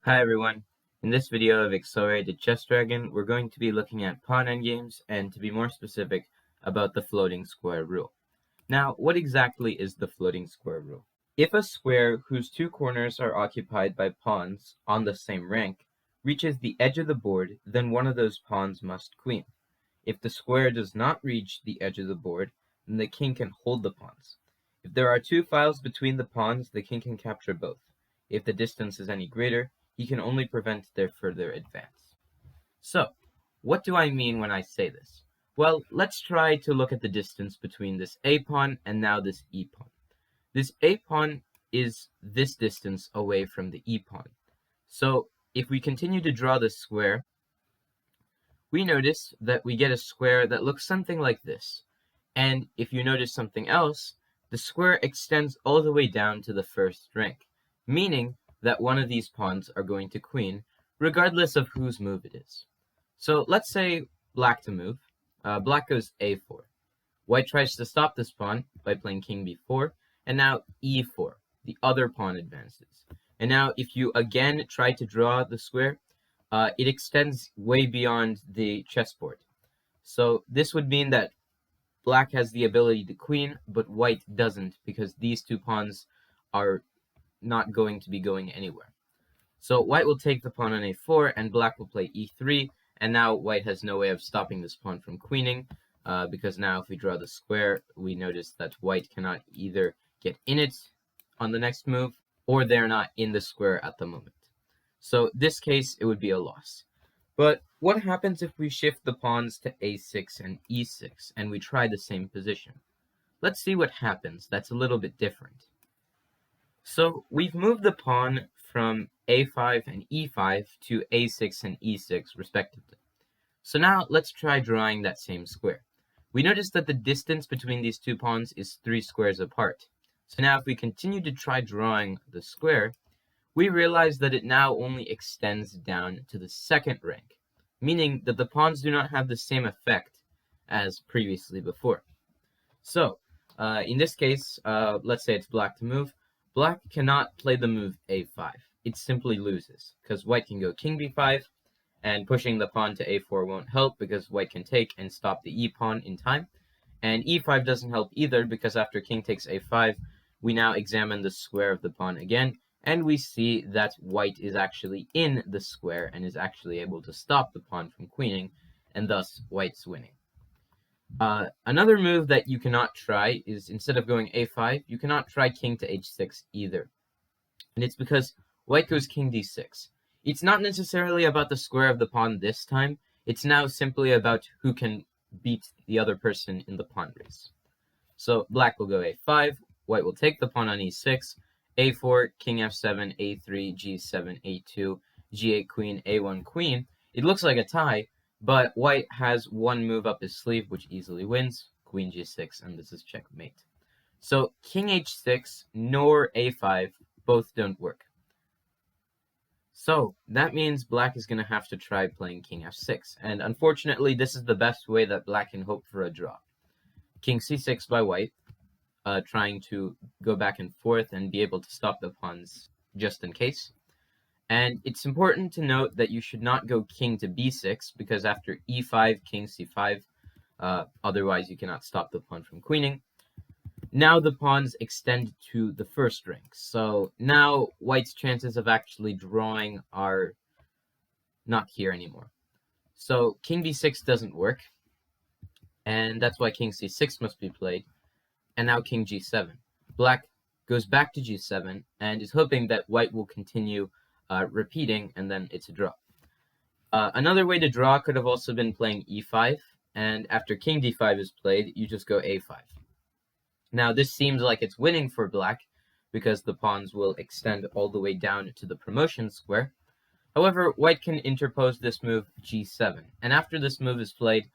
Hi everyone. In this video of Accelerated Chess Dragon, we're going to be looking at pawn endgames and, to be more specific, about the floating square rule. Now, what exactly is the floating square rule? If a square whose two corners are occupied by pawns on the same rank reaches the edge of the board, then one of those pawns must queen. If the square does not reach the edge of the board, then the king can hold the pawns. If there are two files between the pawns, the king can capture both. If the distance is any greater, he can only prevent their further advance. So, what do I mean when I say this? Well, let's try to look at the distance between this a pawn and now this e pawn. This a pawn is this distance away from the e pawn. So, if we continue to draw this square, we notice that we get a square that looks something like this. And if you notice something else, the square extends all the way down to the first rank, meaning that one of these pawns are going to queen, regardless of whose move it is. So let's say black to move. Black goes a4. White tries to stop this pawn by playing king b4, and now e4. The other pawn advances. And now if you again try to draw the square, it extends way beyond the chessboard. So this would mean that black has the ability to queen, but white doesn't, because these two pawns are not going to be going anywhere. So white will take the pawn on a4, and black will play e3, and now white has no way of stopping this pawn from queening, because now if we draw the square, we notice that white cannot either get in it on the next move, or they're not in the square at the moment. So this case, it would be a loss. But what happens if we shift the pawns to a6 and e6, and we try the same position? Let's see what happens. That's a little bit different. So we've moved the pawn from a5 and e5 to a6 and e6 respectively. So now let's try drawing that same square. We notice that the distance between these two pawns is 3 squares apart. So now if we continue to try drawing the square, we realize that it now only extends down to the second rank, meaning that the pawns do not have the same effect as previously before. So in this case, let's say it's black to move. Black cannot play the move a5. It simply loses, because white can go king b5, and pushing the pawn to a4 won't help, because white can take and stop the e pawn in time. And e5 doesn't help either, because after king takes a5, we now examine the square of the pawn again, and we see that white is actually in the square and is actually able to stop the pawn from queening, and thus white's winning. Another move that you cannot try is, instead of going a5, you cannot try king to h6 either. And it's because white goes king d6. It's not necessarily about the square of the pawn this time. It's now simply about who can beat the other person in the pawn race. So black will go a5, white will take the pawn on e6, a4, king f7, a3, g7, a2, g8 queen, a1 queen. It looks like a tie, but white has one move up his sleeve, which easily wins, queen g6, and this is checkmate. So king h6 nor a5 both don't work. So that means black is going to have to try playing king f6, and unfortunately this is the best way that black can hope for a draw. King c6 by white, trying to go back and forth and be able to stop the pawns just in case. And it's important to note that you should not go king to b6, because after e5, king c5, otherwise you cannot stop the pawn from queening. Now the pawns extend to the first rank, so now white's chances of actually drawing are not here anymore. So king b6 doesn't work, and that's why king c6 must be played, and now king g7. Black goes back to g7 and is hoping that white will continue repeating, and then it's a draw. Another way to draw could have also been playing e5, and after king d5 is played, you just go a5. Now this seems like it's winning for black, because the pawns will extend all the way down to the promotion square. However, white can interpose this move g7, and after this move is played,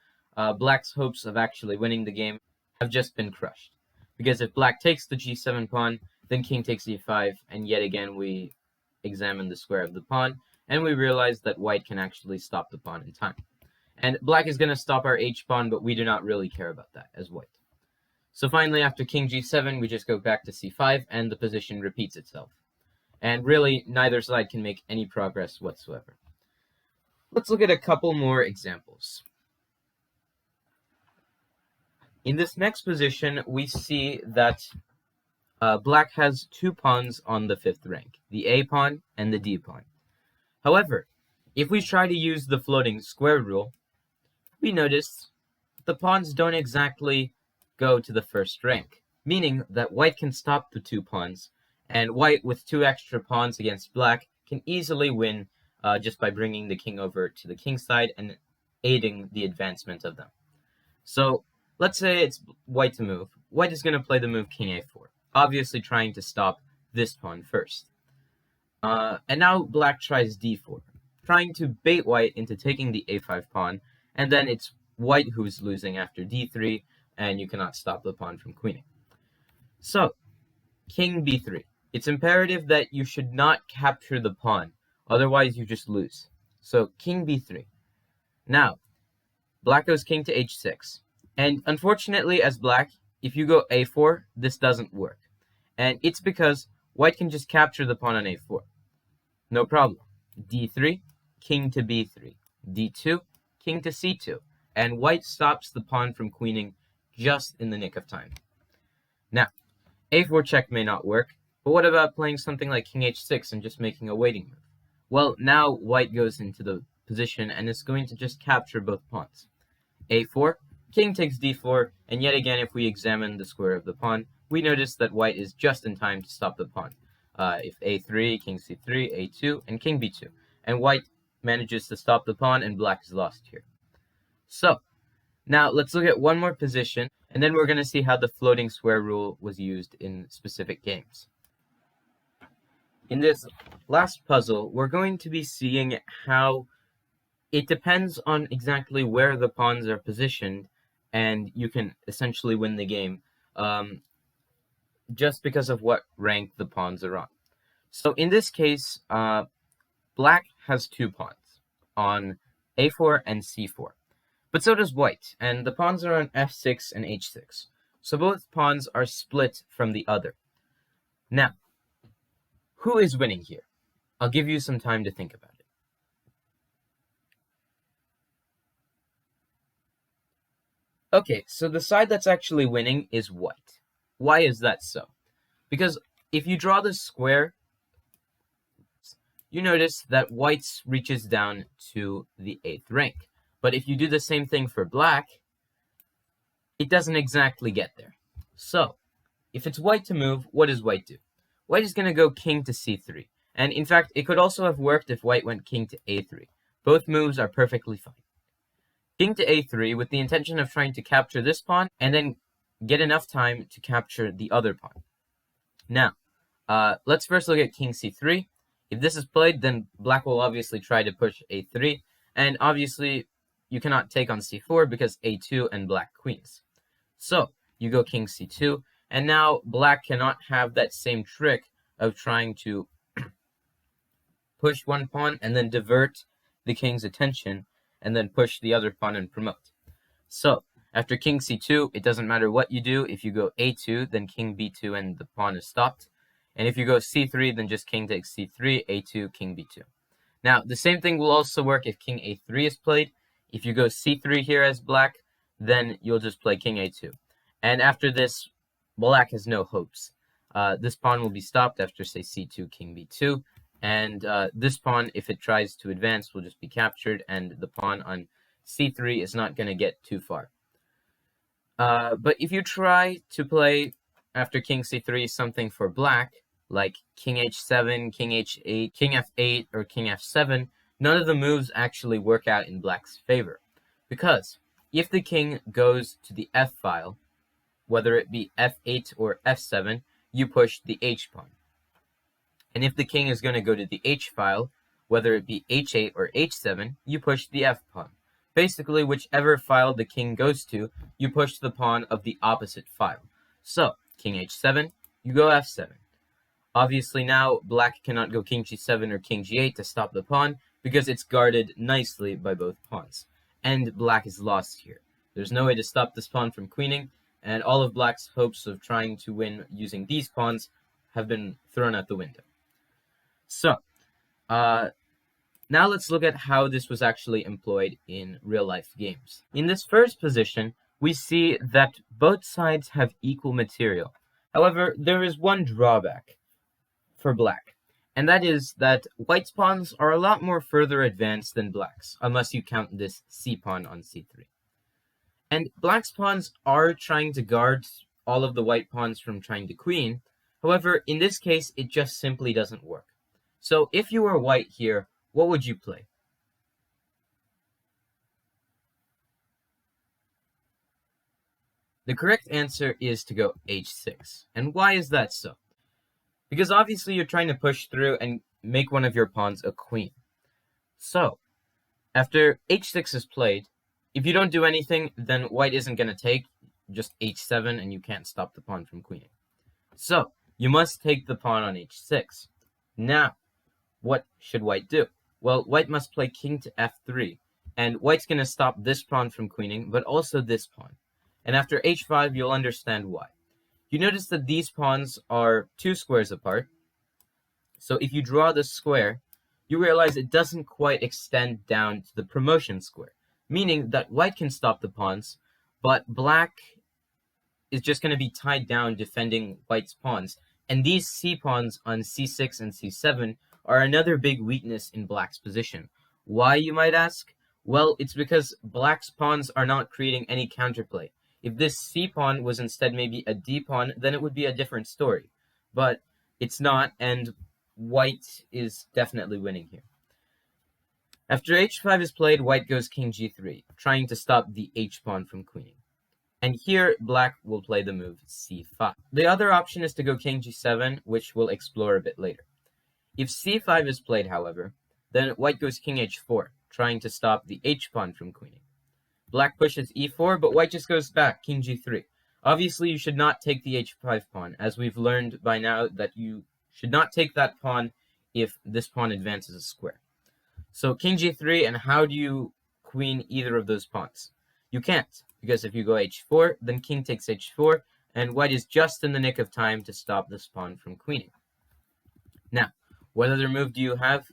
black's hopes of actually winning the game have just been crushed. Because if black takes the g7 pawn, then king takes e5, and yet again we examine the square of the pawn, and we realize that white can actually stop the pawn in time. And black is going to stop our h-pawn, but we do not really care about that as white. So finally, after king g7, we just go back to c5, and the position repeats itself. And really, neither side can make any progress whatsoever. Let's look at a couple more examples. In this next position, we see that black has two pawns on the 5th rank, the A pawn and the D pawn. However, if we try to use the floating square rule, we notice the pawns don't exactly go to the 1st rank, meaning that white can stop the two pawns, and white with two extra pawns against black can easily win just by bringing the king over to the king side and aiding the advancement of them. So let's say it's white to move. White is going to play the move king a4, obviously trying to stop this pawn first. And now black tries d4, trying to bait white into taking the a5 pawn, and then it's white who's losing after d3, and you cannot stop the pawn from queening. So, king b3. It's imperative that you should not capture the pawn, otherwise you just lose. So, king b3. Now, black goes king to h6. And unfortunately, as black, if you go a4, this doesn't work. And it's because white can just capture the pawn on a4. No problem. d3, king to b3. d2, king to c2. And white stops the pawn from queening just in the nick of time. Now, a4 check may not work, but what about playing something like king h6 and just making a waiting move? Well, now white goes into the position and is going to just capture both pawns. a4, king takes d4, and yet again, if we examine the square of the pawn, we notice that white is just in time to stop the pawn. If a3, king c3, a2, and king b2. And white manages to stop the pawn, and black is lost here. So, now let's look at one more position, and then we're going to see how the floating square rule was used in specific games. In this last puzzle, we're going to be seeing how it depends on exactly where the pawns are positioned, and you can essentially win the game just because of what rank the pawns are on. So in this case, black has two pawns on a4 and c4. But so does white, and the pawns are on f6 and h6. So both pawns are split from the other. Now, who is winning here? I'll give you some time to think about it. Okay, so the side that's actually winning is white. Why is that so? Because if you draw this square, you notice that white reaches down to the 8th rank. But if you do the same thing for black, it doesn't exactly get there. So, if it's white to move, what does white do? White is going to go king to c3. And in fact, it could also have worked if white went king to a3. Both moves are perfectly fine. King to a3 with the intention of trying to capture this pawn and then get enough time to capture the other pawn. Now, let's first look at king c3. If this is played, then black will obviously try to push a3. And obviously, you cannot take on c4 because a2 and black queens. So, you go king c2, and now black cannot have that same trick of trying to push one pawn and then divert the king's attention and then push the other pawn and promote. So, after king c2, it doesn't matter what you do. If you go a2, then king b2 and the pawn is stopped. And if you go c3, then just king takes c3, a2, king b2. Now, the same thing will also work if king a3 is played. If you go c3 here as black, then you'll just play king a2. And after this, black has no hopes. This pawn will be stopped after, say, c2, king b2. And this pawn, if it tries to advance, will just be captured, and the pawn on c3 is not going to get too far. But if you try to play, after king c3, something for black, like king h7, king h8, king f8, or king f7, none of the moves actually work out in black's favor. Because if the king goes to the f file, whether it be f8 or f7, you push the h pawn. And if the king is going to go to the h file, whether it be h8 or h7, you push the f pawn. Basically, whichever file the king goes to, you push the pawn of the opposite file. So, king h7, you go f7. Obviously now, black cannot go king g7 or king g8 to stop the pawn, because it's guarded nicely by both pawns. And black is lost here. There's no way to stop this pawn from queening, and all of black's hopes of trying to win using these pawns have been thrown out the window. So, now let's look at how this was actually employed in real-life games. In this first position, we see that both sides have equal material. However, there is one drawback for black, and that is that white's pawns are a lot more further advanced than black's, unless you count this c pawn on c3. And black's pawns are trying to guard all of the white pawns from trying to queen. However, in this case, it just simply doesn't work. So if you were white here, what would you play? The correct answer is to go h6. And why is that so? Because obviously you're trying to push through and make one of your pawns a queen. So, after h6 is played, if you don't do anything, then white isn't going to take, just h7, and you can't stop the pawn from queening. So, you must take the pawn on h6. Now, what should white do? Well, white must play king to f3, and white's going to stop this pawn from queening, but also this pawn. And after h5, you'll understand why. You notice that these pawns are 2 squares apart. So if you draw the square, you realize it doesn't quite extend down to the promotion square, meaning that white can stop the pawns, but black is just going to be tied down defending white's pawns. And these c pawns on c6 and c7 are another big weakness in black's position. Why, you might ask? Well, it's because black's pawns are not creating any counterplay. If this c pawn was instead maybe a d pawn, then it would be a different story. But it's not, and white is definitely winning here. After h5 is played, white goes king g3, trying to stop the h pawn from queening. And here, black will play the move c5. The other option is to go king g7, which we'll explore a bit later. If c5 is played, however, then white goes king h4, trying to stop the h pawn from queening. Black pushes e4, but white just goes back, king g3. Obviously, you should not take the h5 pawn, as we've learned by now that you should not take that pawn if this pawn advances a square. So king g3, and how do you queen either of those pawns? You can't, because if you go h4, then king takes h4, and white is just in the nick of time to stop this pawn from queening. Now, what other move do you have?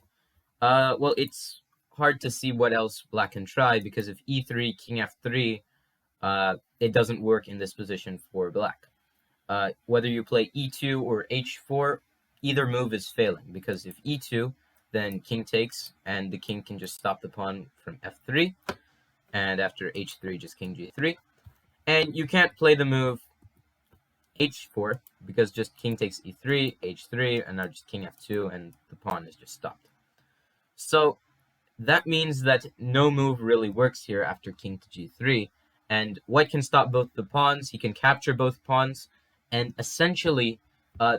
Well, it's hard to see what else black can try, because if e3, king f3, it doesn't work in this position for black. Whether you play e2 or h4, either move is failing, because if e2, then king takes, and the king can just stop the pawn from f3, and after h3, just king g3. And you can't play the move h4, because just king takes e3, h3, and now just king f2, and the pawn is just stopped. So that means that no move really works here after king to g3, and white can stop both the pawns, he can capture both pawns, and essentially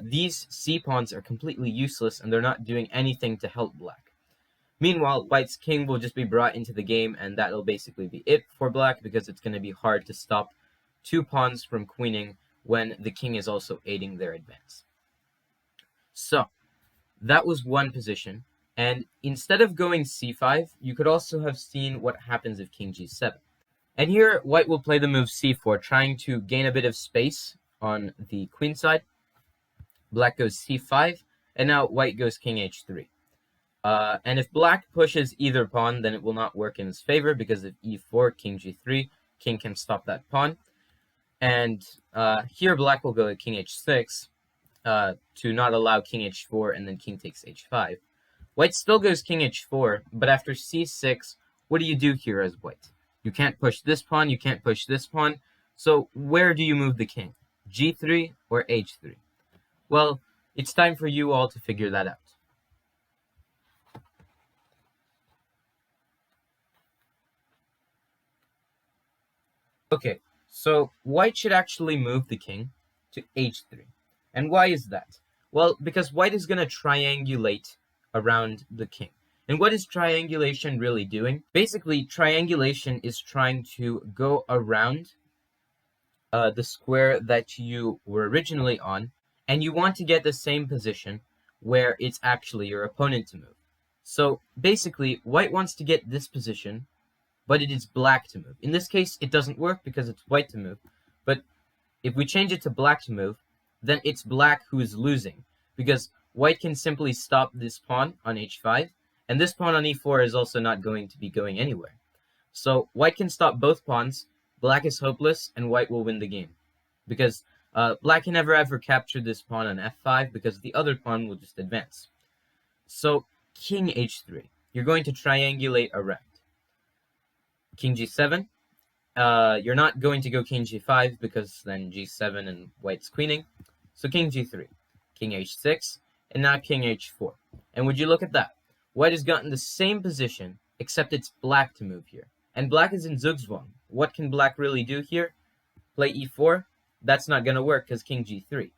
these c pawns are completely useless and they're not doing anything to help black. Meanwhile, white's king will just be brought into the game, and that'll basically be it for black, because it's going to be hard to stop 2 pawns from queening when the king is also aiding their advance. So, that was one position, and instead of going c5, you could also have seen what happens if king g7. And here, white will play the move c4, trying to gain a bit of space on the queen side. Black goes c5, and now white goes king h3. And if black pushes either pawn, then it will not work in his favor, because if e4, king g3, king can stop that pawn. And here black will go to king h6 to not allow king h4, and then king takes h5. White still goes king h4, but after c6, what do you do here as white? You can't push this pawn, you can't push this pawn, so where do you move the king? g3 or h3? Well, it's time for you all to figure that out. Okay, so white should actually move the king to h3. And why is that? Well, because white is going to triangulate around the king. And what is triangulation really doing? Basically, triangulation is trying to go around the square that you were originally on, and you want to get the same position where it's actually your opponent to move. So basically, white wants to get this position, but it is black to move. In this case, it doesn't work because it's white to move. But if we change it to black to move, then it's black who is losing, because white can simply stop this pawn on h5, and this pawn on e4 is also not going to be going anywhere. So white can stop both pawns, black is hopeless, and white will win the game. Because black can never ever capture this pawn on f5 because the other pawn will just advance. So king h3. You're going to triangulate around. King g7. You're not going to go king g5 because then g7 and white's queening. So king g3, king h6, and now king h4. And would you look at that? White has gotten the same position, except it's black to move here. And black is in Zugzwang. What can black really do here? Play e4? That's not going to work because king g3.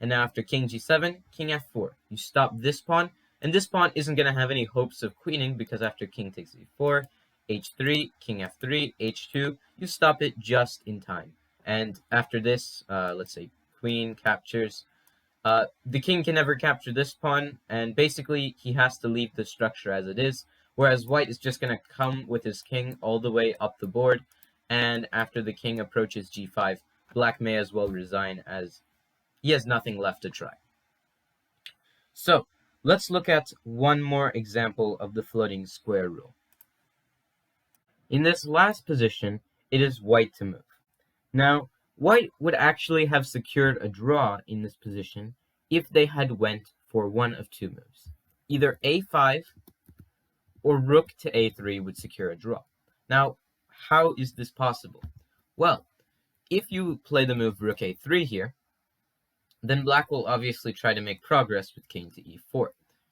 And now after king g7, king f4. You stop this pawn, and this pawn isn't going to have any hopes of queening because after king takes e4, h3, king f3, h2, you stop it just in time. And after this, let's say queen captures, the king can never capture this pawn, and basically he has to leave the structure as it is, whereas white is just going to come with his king all the way up the board, and after the king approaches g5, black may as well resign as he has nothing left to try. So, let's look at one more example of the floating square rule. In this last position, it is white to move. Now, white would actually have secured a draw in this position if they had went for one of two moves. Either a5 or rook to a3 would secure a draw. Now, how is this possible? Well, if you play the move rook a3 here, then black will obviously try to make progress with king to e4.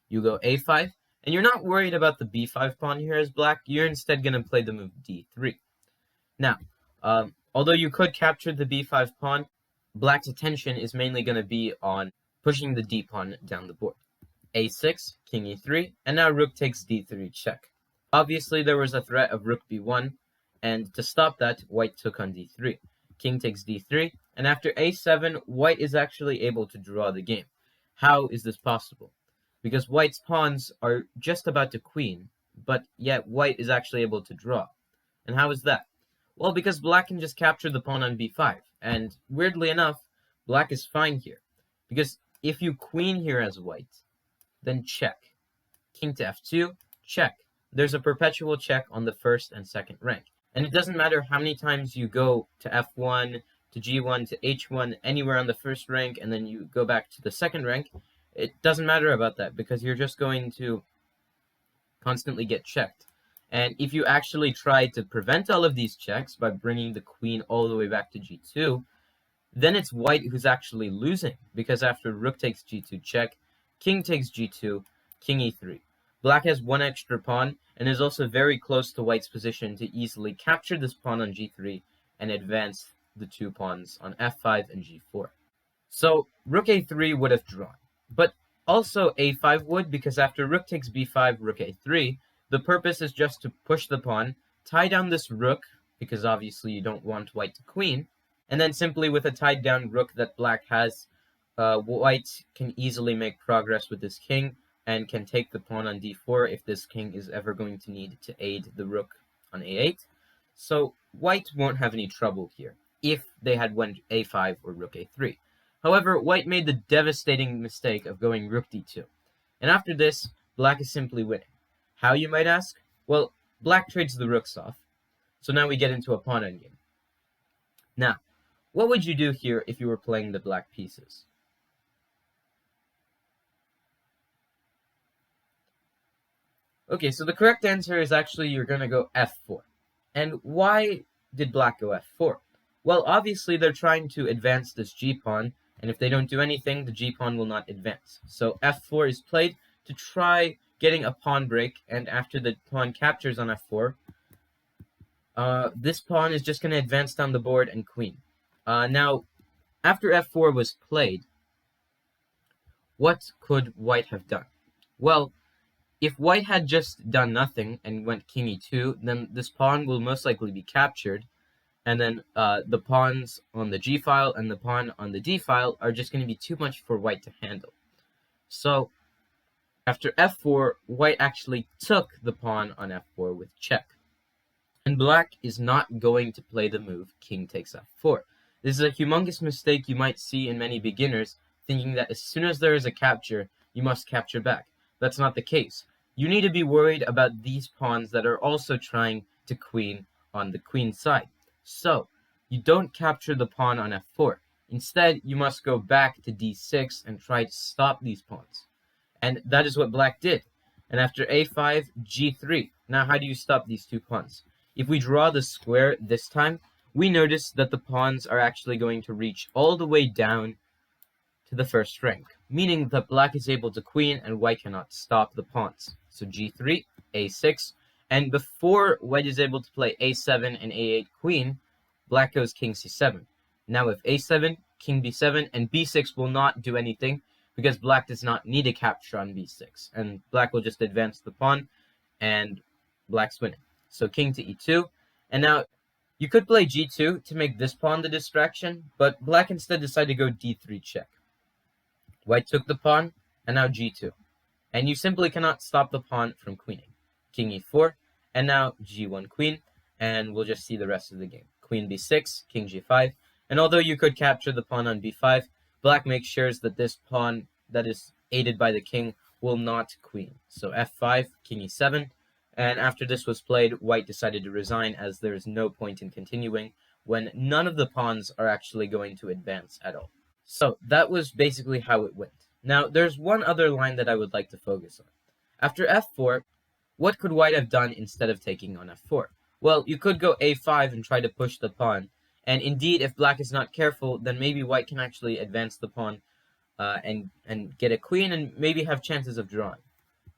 You go a5, and you're not worried about the b5 pawn here as black, you're instead going to play the move d3. Now, although you could capture the b5 pawn, black's attention is mainly going to be on pushing the d pawn down the board. a6, king e3, and now rook takes d3 check. Obviously, there was a threat of rook b1, and to stop that, white took on d3. King takes d3, and after a7, white is actually able to draw the game. How is this possible? Because white's pawns are just about to queen, but yet white is actually able to draw. And how is that? Well, because black can just capture the pawn on b5, and weirdly enough, black is fine here. Because if you queen here as white, then check. King to f2, check. There's a perpetual check on the first and second rank. And it doesn't matter how many times you go to f1, to g1, to h1, anywhere on the first rank, and then you go back to the second rank. It doesn't matter about that, because you're just going to constantly get checked. And if you actually try to prevent all of these checks by bringing the queen all the way back to g2, then it's white who's actually losing, because after rook takes g2 check, king takes g2, king e3. Black has one extra pawn, and is also very close to white's position to easily capture this pawn on g3 and advance the two pawns on f5 and g4. So rook a3 would have drawn, but also a5 would, because after rook takes b5, rook a3, the purpose is just to push the pawn, tie down this rook, because obviously you don't want white to queen, and then simply with a tied down rook that black has, white can easily make progress with this king, and can take the pawn on d4 if this king is ever going to need to aid the rook on a8. So white won't have any trouble here if they had went a5 or rook a3. However, white made the devastating mistake of going rook d2. And after this, black is simply winning. How, you might ask? Well, black trades the rooks off. So now we get into a pawn endgame. Now, what would you do here if you were playing the black pieces? Okay, so the correct answer is actually you're going to go f4. And why did black go f4? Well, obviously they're trying to advance this g-pawn, and if they don't do anything, the g-pawn will not advance. So f4 is played to try getting a pawn break, and after the pawn captures on f4, this pawn is just going to advance down the board and queen. Now, after f4 was played, what could white have done? Well, if white had just done nothing and went king e2, then this pawn will most likely be captured, and then the pawns on the g-file and the pawn on the d-file are just going to be too much for white to handle. So, after f4, white actually took the pawn on f4 with check. And black is not going to play the move king takes f4. This is a humongous mistake you might see in many beginners, thinking that as soon as there is a capture, you must capture back. That's not the case. You need to be worried about these pawns that are also trying to queen on the queen side. So, you don't capture the pawn on f4. Instead, you must go back to d6 and try to stop these pawns. And that is what black did. And after a5, g3. Now how do you stop these two pawns? If we draw the square this time, we notice that the pawns are actually going to reach all the way down to the first rank, meaning that black is able to queen and white cannot stop the pawns. So g3, a6, and before white is able to play a7 and a8 queen, black goes king c7. Now if a7, king b7, and b6 will not do anything because black does not need a capture on b6, and black will just advance the pawn, and black's winning. So king to e2, and now you could play g2 to make this pawn the distraction, but black instead decided to go d3 check. White took the pawn, and now g2. And you simply cannot stop the pawn from queening. King e4, and now g1 queen, and we'll just see the rest of the game. Queen b6, king g5, and although you could capture the pawn on b5, black makes sure that this pawn that is aided by the king will not queen. So f5, king e7, and after this was played, white decided to resign as there is no point in continuing when none of the pawns are actually going to advance at all. So that was basically how it went. Now, there's one other line that I would like to focus on. After f4, what could white have done instead of taking on f4? Well, you could go a5 and try to push the pawn. And indeed, if black is not careful, then maybe white can actually advance the pawn and get a queen and maybe have chances of drawing.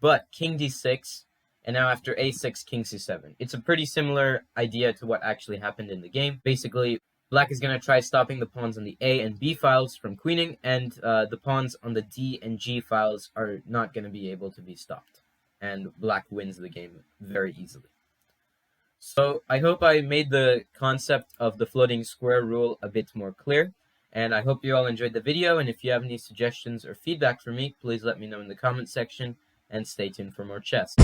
But king d6, and now after a6, king c7. It's a pretty similar idea to what actually happened in the game. Basically, black is going to try stopping the pawns on the A and B files from queening, and the pawns on the D and G files are not going to be able to be stopped. And black wins the game very easily. So I hope I made the concept of the floating square rule a bit more clear. And I hope you all enjoyed the video, and if you have any suggestions or feedback for me, please let me know in the comment section, and stay tuned for more chess.